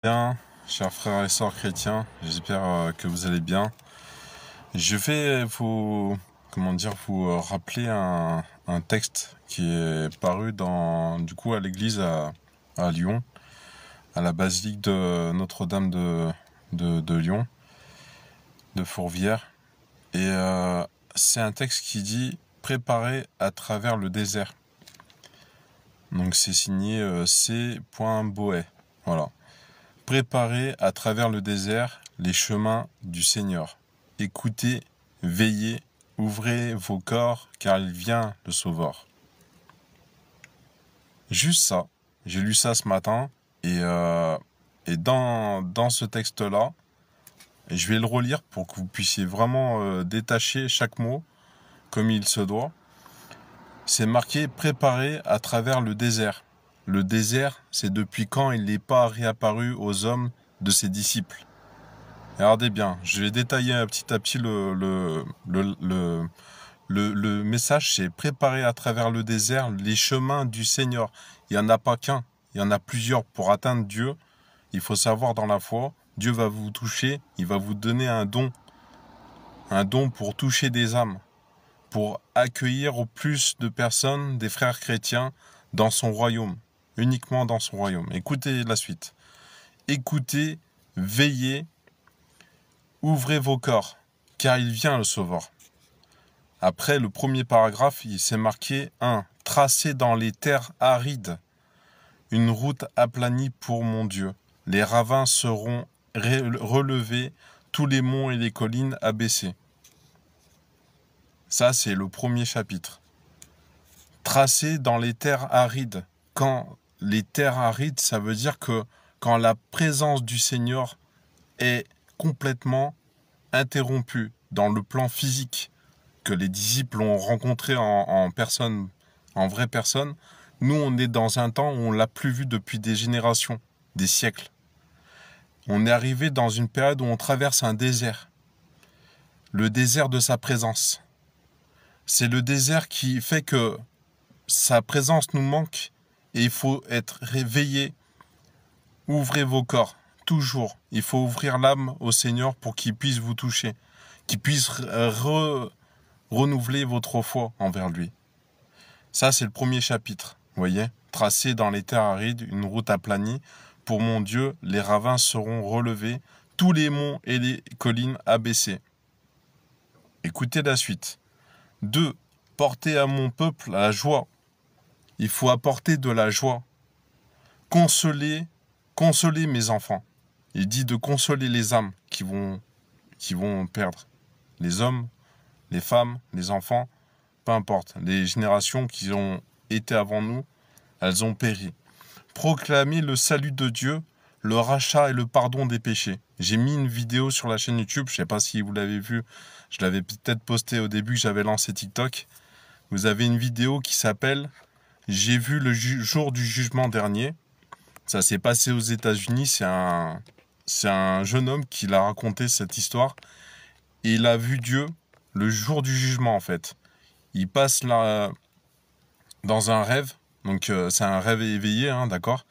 Bien, chers frères et sœurs chrétiens, j'espère que vous allez bien. Je vais vous rappeler un texte qui est paru à l'église à Lyon, à la basilique de Notre-Dame de Lyon, de Fourvière. Et c'est un texte qui dit « Préparer à travers le désert ». Donc c'est signé C. Boet. Voilà. Préparez à travers le désert les chemins du Seigneur. Écoutez, veillez, ouvrez vos corps, car il vient le Sauveur. Juste ça. J'ai lu ça ce matin, et dans ce texte-là, je vais le relire pour que vous puissiez vraiment détacher chaque mot comme il se doit. C'est marqué « Préparez à travers le désert ». Le désert, c'est depuis quand il n'est pas réapparu aux hommes de ses disciples. Regardez bien, je vais détailler petit à petit le message, c'est préparer à travers le désert les chemins du Seigneur. Il n'y en a pas qu'un, il y en a plusieurs pour atteindre Dieu. Il faut savoir dans la foi, Dieu va vous toucher, il va vous donner un don pour toucher des âmes, pour accueillir au plus de personnes, des frères chrétiens, dans son royaume. Uniquement dans son royaume. Écoutez la suite. Écoutez, veillez, ouvrez vos corps, car il vient le Sauveur. Après, le premier paragraphe, il s'est marqué 1. Tracé dans les terres arides, une route aplanie pour mon Dieu. Les ravins seront relevés, tous les monts et les collines abaissés. Ça, c'est le premier chapitre. Tracé dans les terres arides. Quand les terres arides, ça veut dire que quand la présence du Seigneur est complètement interrompue dans le plan physique, que les disciples ont rencontré en personne, en vraie personne, nous on est dans un temps où on l'a plus vu depuis des générations, des siècles. On est arrivé dans une période où on traverse un désert, le désert de sa présence. C'est le désert qui fait que sa présence nous manque. Et il faut être réveillé. Ouvrez vos corps, toujours. Il faut ouvrir l'âme au Seigneur pour qu'il puisse vous toucher, qu'il puisse renouveler votre foi envers lui. Ça, c'est le premier chapitre, vous voyez. Tracé dans les terres arides, une route aplanie. Pour mon Dieu, les ravins seront relevés, tous les monts et les collines abaissés. Écoutez la suite. 2. Portez à mon peuple la joie. Il faut apporter de la joie. Consoler mes enfants. Il dit de consoler les âmes qui vont perdre. Les hommes, les femmes, les enfants, peu importe. Les générations qui ont été avant nous, elles ont péri. Proclamer le salut de Dieu, le rachat et le pardon des péchés. J'ai mis une vidéo sur la chaîne YouTube, je ne sais pas si vous l'avez vue, je l'avais peut-être postée au début que j'avais lancé TikTok. Vous avez une vidéo qui s'appelle « J'ai vu le jour du jugement dernier ». Ça s'est passé aux États-Unis, c'est un jeune homme qui l'a raconté cette histoire. Et il a vu Dieu le jour du jugement en fait. Il passe là dans un rêve, donc c'est un rêve éveillé, hein, d'accord.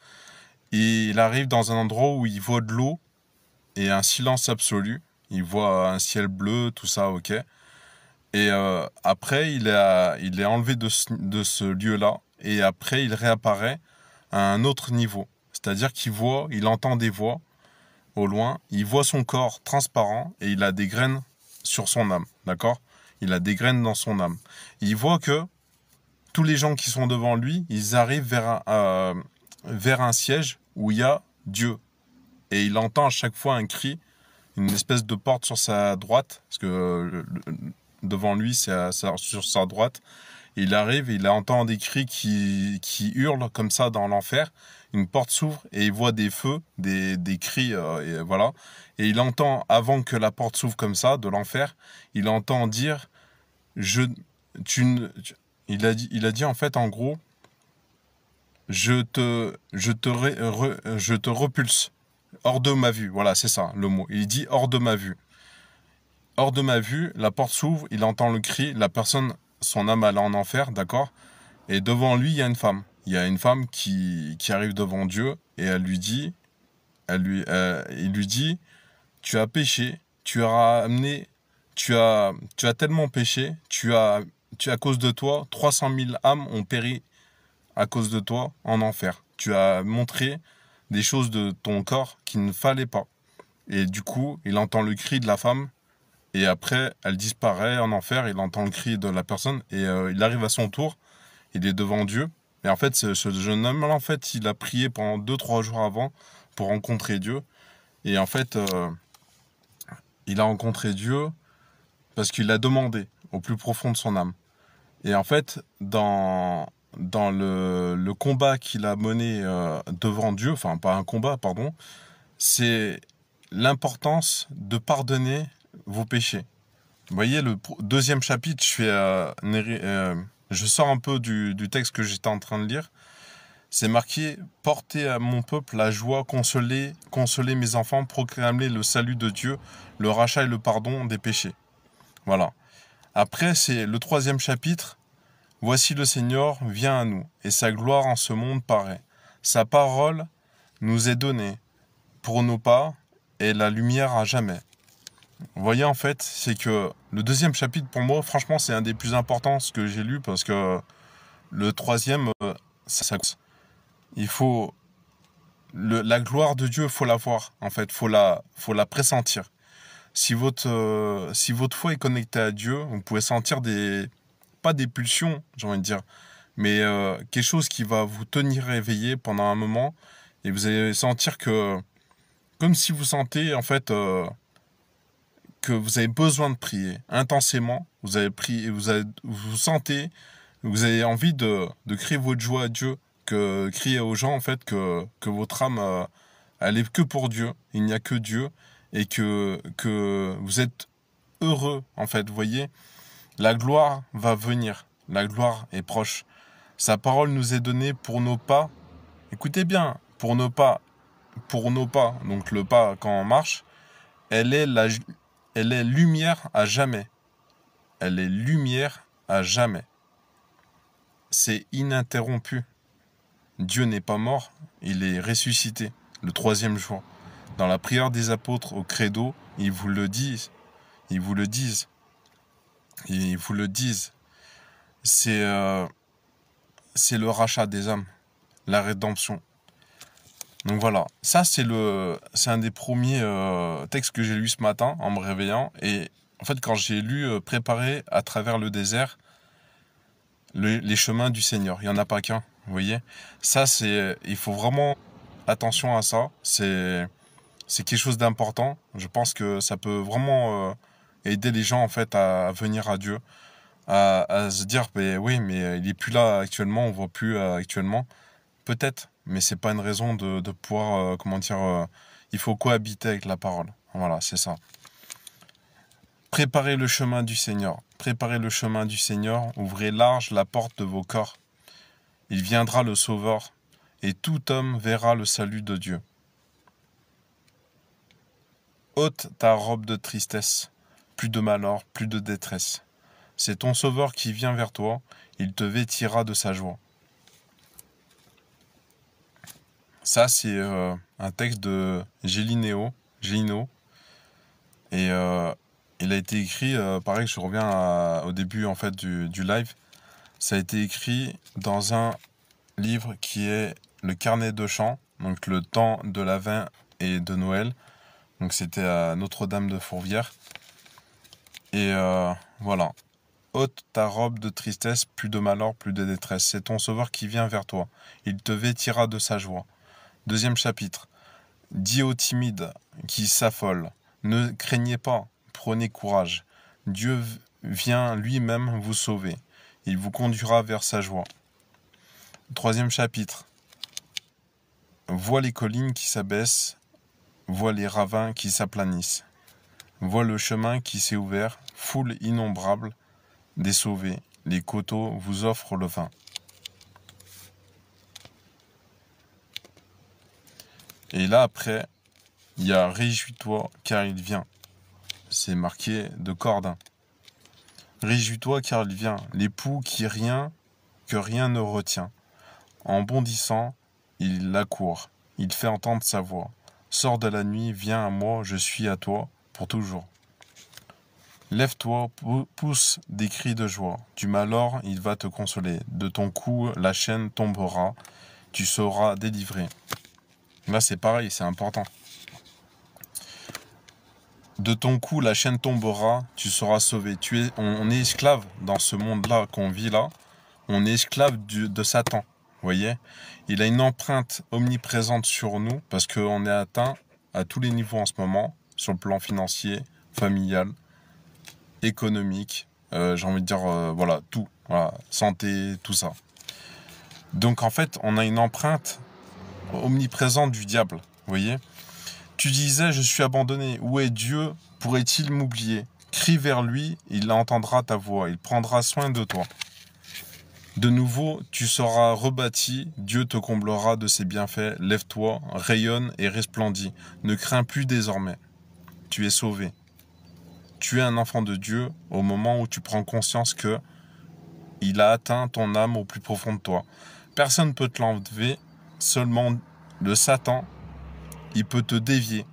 Et il arrive dans un endroit où il voit de l'eau et un silence absolu. Il voit un ciel bleu, tout ça, ok. Et après, il est enlevé de ce lieu-là. Et après, il réapparaît à un autre niveau. C'est-à-dire il entend des voix au loin. Il voit son corps transparent et il a des graines sur son âme. D'accord ? Il a des graines dans son âme. Et il voit que tous les gens qui sont devant lui, ils arrivent vers un siège où il y a Dieu. Et il entend à chaque fois un cri, une espèce de porte sur sa droite, parce que devant lui, c'est sur sa droite. Il arrive, il entend des cris qui hurlent comme ça dans l'enfer. Une porte s'ouvre et il voit des feux, des cris, et voilà. Et il entend, avant que la porte s'ouvre comme ça, de l'enfer, il entend dire, il a dit en fait, en gros, je te repulse, hors de ma vue. Voilà, c'est ça le mot. Il dit hors de ma vue. Hors de ma vue, la porte s'ouvre, il entend le cri, la personne, son âme elle est en enfer, d'accord ? Et devant lui, il y a une femme. Il y a une femme qui arrive devant Dieu et elle lui dit il lui dit, tu as péché, tu as amené, tu as tellement péché, à cause de toi, 300 000 âmes ont péri à cause de toi en enfer. Tu as montré des choses de ton corps qu'il ne fallait pas. Et du coup, il entend le cri de la femme, et après, elle disparaît en enfer, il entend le cri de la personne, et il arrive à son tour, il est devant Dieu. Et en fait, ce jeune homme-là, en fait, il a prié pendant 2-3 jours avant pour rencontrer Dieu. Et en fait, il a rencontré Dieu parce qu'il l'a demandé au plus profond de son âme. Et en fait, dans le combat qu'il a mené devant Dieu, enfin pas un combat, pardon, c'est l'importance de pardonner vos péchés. Vous voyez, le deuxième chapitre, je sors un peu du texte que j'étais en train de lire. C'est marqué « Portez à mon peuple la joie, consolez mes enfants, proclamez le salut de Dieu, le rachat et le pardon des péchés. » Voilà. Après, c'est le troisième chapitre. « Voici le Seigneur vient à nous, et sa gloire en ce monde paraît. Sa parole nous est donnée pour nos pas, et la lumière à jamais. » Vous voyez, en fait, c'est que le deuxième chapitre, pour moi, franchement, c'est un des plus importants ce que j'ai lu, parce que le troisième, il faut... la gloire de Dieu, faut la voir, en fait, faut la pressentir. Si votre foi est connectée à Dieu, vous pouvez sentir pas des pulsions, j'ai envie de dire, mais quelque chose qui va vous tenir éveillé pendant un moment, et vous allez sentir que, comme si vous sentez, en fait, que vous avez besoin de prier intensément, vous sentez, vous avez envie de crier votre joie à Dieu, que crier aux gens, en fait, que votre âme, elle est que pour Dieu, il n'y a que Dieu, et que vous êtes heureux, en fait, vous voyez, la gloire va venir, la gloire est proche. Sa parole nous est donnée pour nos pas, écoutez bien, pour nos pas, donc le pas quand on marche, elle est lumière à jamais. Elle est lumière à jamais. C'est ininterrompu. Dieu n'est pas mort, il est ressuscité le troisième jour. Dans la prière des apôtres au credo, ils vous le disent. Ils vous le disent. Ils vous le disent. C'est le rachat des âmes, la rédemption. Donc voilà, ça c'est un des premiers textes que j'ai lu ce matin en me réveillant. Et en fait, quand j'ai lu Préparer à travers le désert, les chemins du Seigneur, il n'y en a pas qu'un, vous voyez. Ça, il faut vraiment attention à ça. C'est quelque chose d'important. Je pense que ça peut vraiment aider les gens en fait à venir à Dieu, à se dire, mais oui, mais il est plus là actuellement, on voit plus actuellement. Peut-être, mais c'est pas une raison de pouvoir, il faut cohabiter avec la parole. Voilà, c'est ça. Préparez le chemin du Seigneur. Préparez le chemin du Seigneur. Ouvrez large la porte de vos corps. Il viendra le Sauveur, et tout homme verra le salut de Dieu. Ôte ta robe de tristesse, plus de malheur, plus de détresse. C'est ton Sauveur qui vient vers toi, il te vêtira de sa joie. Ça, c'est un texte de Gélinéo, et il a été écrit, pareil, je reviens au début en fait du live, ça a été écrit dans un livre qui est le carnet de chants, donc le temps de l'Avent et de Noël, donc c'était à Notre-Dame de Fourvière, et voilà. Ôte ta robe de tristesse, plus de malheur, plus de détresse, c'est ton Sauveur qui vient vers toi, il te vêtira de sa joie. Deuxième chapitre. Dis aux timides qui s'affolent, ne craignez pas, prenez courage. Dieu vient lui-même vous sauver. Il vous conduira vers sa joie. Troisième chapitre. Vois les collines qui s'abaissent, vois les ravins qui s'aplanissent. Vois le chemin qui s'est ouvert, foule innombrable des sauvés. Les coteaux vous offrent le vin. Et là, après, il y a « Réjouis-toi, car il vient ». C'est marqué de Cordin. « Réjouis-toi, car il vient, l'époux que rien ne retient. En bondissant, il accourt, il fait entendre sa voix. sors de la nuit, viens à moi, je suis à toi pour toujours. Lève-toi, pousse des cris de joie. Du malheur, il va te consoler. De ton cou, la chaîne tombera. Tu seras délivré. Là, c'est pareil, c'est important. De ton cou, la chaîne tombera. Tu seras sauvé. On est esclave dans ce monde-là qu'on vit là. On est esclave de Satan. Vous voyez? Il a une empreinte omniprésente sur nous parce qu'on est atteint à tous les niveaux en ce moment, sur le plan financier, familial, économique, j'ai envie de dire, voilà, tout, voilà, santé, tout ça. Donc en fait, on a une empreinte omniprésente du diable, vous voyez. Tu disais, je suis abandonné, où est Dieu? Pourrait-il m'oublier? Crie vers lui, il entendra ta voix, il prendra soin de toi. De nouveau, tu seras rebâti, Dieu te comblera de ses bienfaits, lève-toi, rayonne et resplendis, ne crains plus désormais, tu es sauvé. Tu es un enfant de Dieu au moment où tu prends conscience que il a atteint ton âme au plus profond de toi. Personne ne peut te l'enlever, seulement le Satan, il peut te dévier,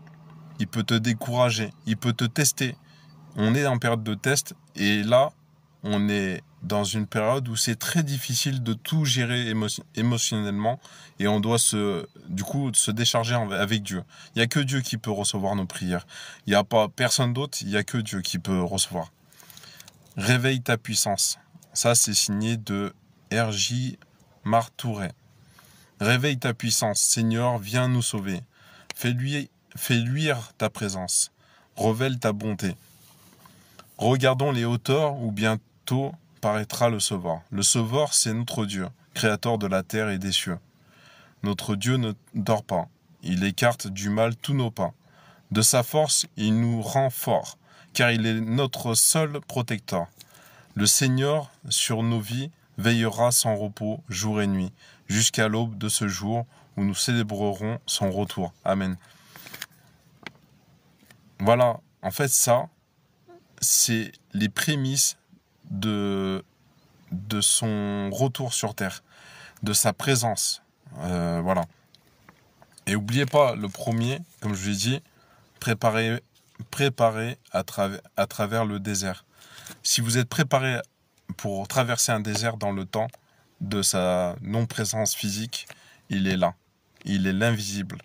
il peut te décourager, il peut te tester. On est en période de test et là, on est dans une période où c'est très difficile de tout gérer émotionnellement et on doit se décharger avec Dieu. Il n'y a que Dieu qui peut recevoir nos prières. Il n'y a pas personne d'autre, il n'y a que Dieu qui peut recevoir. Réveille ta puissance. Ça, c'est signé de R.J. Martouret. Réveille ta puissance. Seigneur, viens nous sauver. Fais luire ta présence. Révèle ta bonté. Regardons les hauteurs où bientôt paraîtra le Sauveur. Le Sauveur, c'est notre Dieu, créateur de la terre et des cieux. Notre Dieu ne dort pas. Il écarte du mal tous nos pas. De sa force, il nous rend forts, car il est notre seul protecteur. Le Seigneur, sur nos vies, veillera sans repos, jour et nuit, jusqu'à l'aube de ce jour où nous célébrerons son retour. Amen. Voilà, en fait ça, c'est les prémices de son retour sur Terre, de sa présence. Voilà. Et n'oubliez pas, le premier, comme je l'ai dit, préparez à travers le désert. Si vous êtes préparé pour traverser un désert dans le temps de sa non-présence physique, il est là. Il est l'invisible.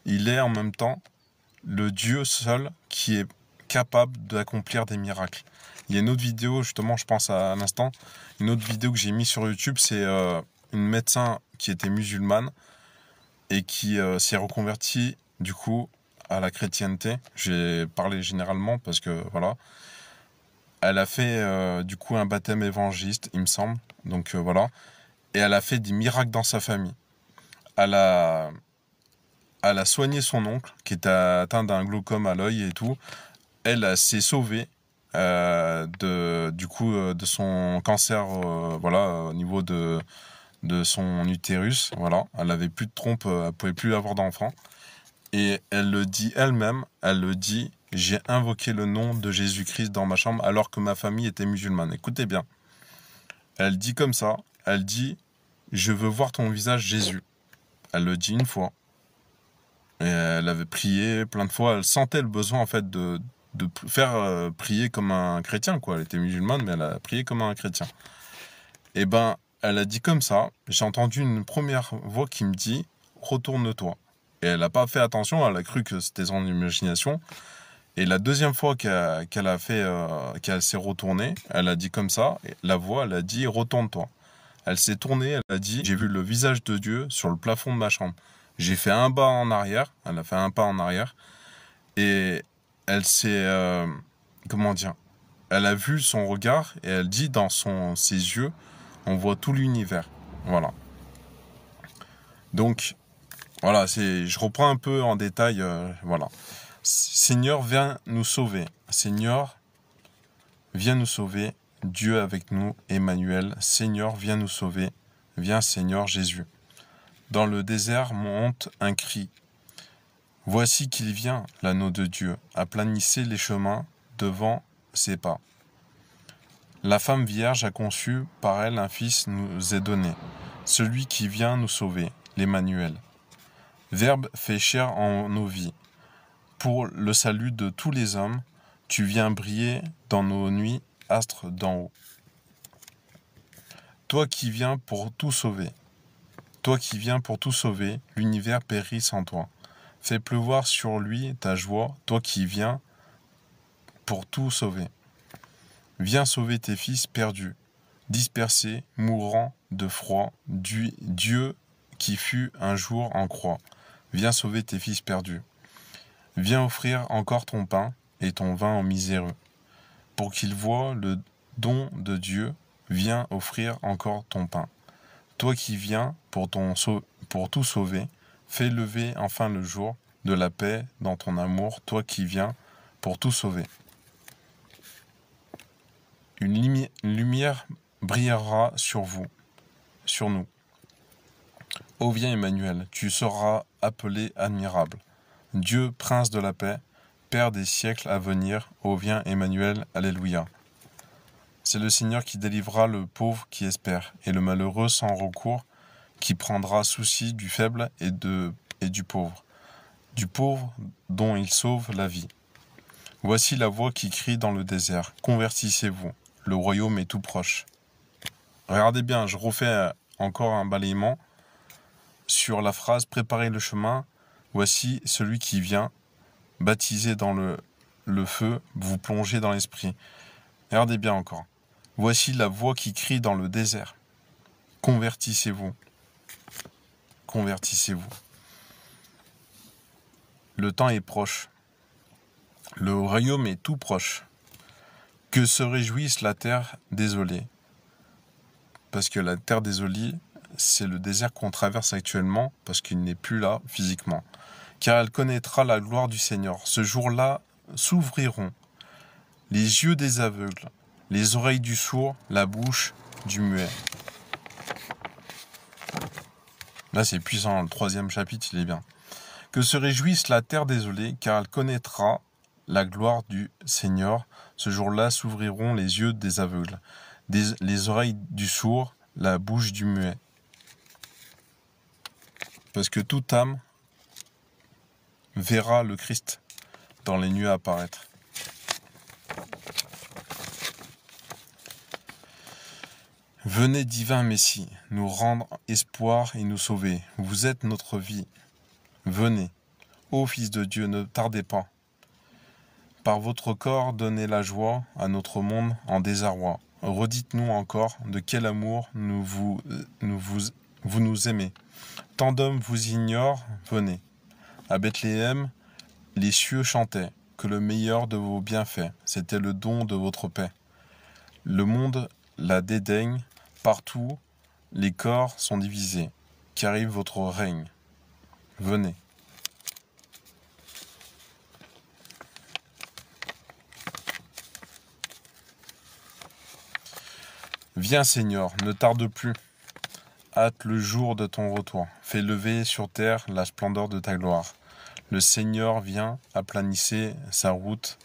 Il est en même temps le Dieu seul qui est capable d'accomplir des miracles. Il y a une autre vidéo, justement, je pense à l'instant, une autre vidéo que j'ai mise sur YouTube, c'est une médecin qui était musulmane et qui s'est reconvertie, du coup, à la chrétienté. J'ai parlé généralement parce que, voilà, elle a fait, du coup, un baptême évangéliste, il me semble. Donc, voilà. Et elle a fait des miracles dans sa famille. Elle a soigné son oncle, qui était atteint d'un glaucome à l'œil et tout. Elle s'est sauvée de son cancer, voilà, au niveau de son utérus, voilà. Elle avait plus de trompe, elle pouvait plus avoir d'enfant. Et elle le dit elle-même, j'ai invoqué le nom de Jésus-Christ dans ma chambre alors que ma famille était musulmane. Écoutez bien. Elle dit comme ça, elle dit, je veux voir ton visage Jésus. Elle le dit une fois. Et elle avait prié plein de fois, elle sentait le besoin en fait de faire prier comme un chrétien, quoi. Elle était musulmane, mais elle a prié comme un chrétien. Et ben, elle a dit comme ça, j'ai entendu une première voix qui me dit, retourne-toi. Et elle n'a pas fait attention, elle a cru que c'était son imagination. Et la deuxième fois qu'elle s'est retournée, elle a dit comme ça, et la voix, elle a dit, retourne-toi. Elle s'est tournée, elle a dit, j'ai vu le visage de Dieu sur le plafond de ma chambre. J'ai fait un pas en arrière, elle a fait un pas en arrière, et elle s'est, comment dire, elle a vu son regard, et elle dit dans ses yeux, on voit tout l'univers. Voilà. Donc, voilà, je reprends un peu en détail, voilà. Seigneur, viens nous sauver. Seigneur, viens nous sauver. Dieu avec nous, Emmanuel. Seigneur, viens nous sauver. Viens, Seigneur Jésus. Dans le désert monte un cri. Voici qu'il vient, l'agneau de Dieu. Aplanissez les chemins devant ses pas. La femme vierge a conçu, par elle un fils nous est donné. Celui qui vient nous sauver, l'Emmanuel. Verbe fait chair en nos vies. pour le salut de tous les hommes, tu viens briller dans nos nuits, astre d'en haut. Toi qui viens pour tout sauver, l'univers périt sans toi. Fais pleuvoir sur lui ta joie, toi qui viens pour tout sauver. Viens sauver tes fils perdus, dispersés, mourant de froid, Dieu qui fut un jour en croix. Viens sauver tes fils perdus. Viens offrir encore ton pain et ton vin aux miséreux. Pour qu'ils voient le don de Dieu, viens offrir encore ton pain. Toi qui viens pour tout sauver, fais lever enfin le jour de la paix dans ton amour, toi qui viens pour tout sauver. Une lumière brillera sur vous, sur nous. Ô viens Emmanuel, tu seras appelé admirable. Dieu, prince de la paix, Père des siècles à venir, ô viens Emmanuel, alléluia. C'est le Seigneur qui délivrera le pauvre qui espère, et le malheureux sans recours, qui prendra souci du faible et du pauvre dont il sauve la vie. Voici la voix qui crie dans le désert, convertissez-vous, le royaume est tout proche. Regardez bien, je refais encore un balayement sur la phrase « Préparez le chemin, voici celui qui vient, baptisé dans le feu, vous plongez dans l'esprit. » Regardez bien encore. « Voici la voix qui crie dans le désert. Convertissez-vous. Convertissez-vous. » Le temps est proche. Le royaume est tout proche. Que se réjouisse la terre désolée. Parce que la terre désolée, c'est le désert qu'on traverse actuellement, parce qu'il n'est plus là physiquement. Car elle connaîtra la gloire du Seigneur. Ce jour-là s'ouvriront les yeux des aveugles, les oreilles du sourd, la bouche du muet. Là, c'est puissant, le 3e chapitre, il est bien. Que se réjouisse la terre désolée, car elle connaîtra la gloire du Seigneur. Ce jour-là s'ouvriront les yeux des aveugles, les oreilles du sourd, la bouche du muet. Parce que toute âme verra le Christ dans les nuées apparaître. Venez, divin Messie, nous rendre espoir et nous sauver. Vous êtes notre vie. Venez, ô Fils de Dieu, ne tardez pas. Par votre corps, donnez la joie à notre monde en désarroi. Redites-nous encore de quel amour vous nous aimez. Tant d'hommes vous ignorent, venez. À Bethléem, les cieux chantaient que le meilleur de vos bienfaits, c'était le don de votre paix. Le monde la dédaigne, partout les corps sont divisés, qu'arrive votre règne. Venez. Viens Seigneur, ne tarde plus. Hâte le jour de ton retour. Fais lever sur terre la splendeur de ta gloire. Le Seigneur vient, aplanissez sa route.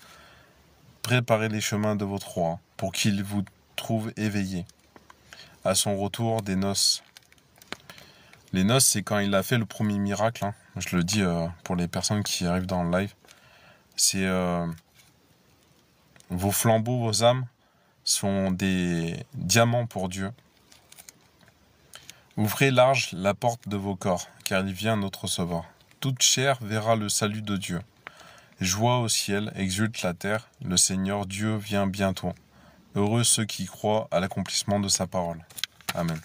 Préparez les chemins de votre roi, pour qu'il vous trouve éveillé. À son retour des noces. Les noces, c'est quand il a fait le premier miracle. Hein. Je le dis pour les personnes qui arrivent dans le live. C'est vos flambeaux, vos âmes sont des diamants pour Dieu. Ouvrez large la porte de vos corps, car il vient notre Sauveur. Toute chair verra le salut de Dieu. Joie au ciel, exulte la terre, le Seigneur Dieu vient bientôt. Heureux ceux qui croient à l'accomplissement de sa parole. Amen.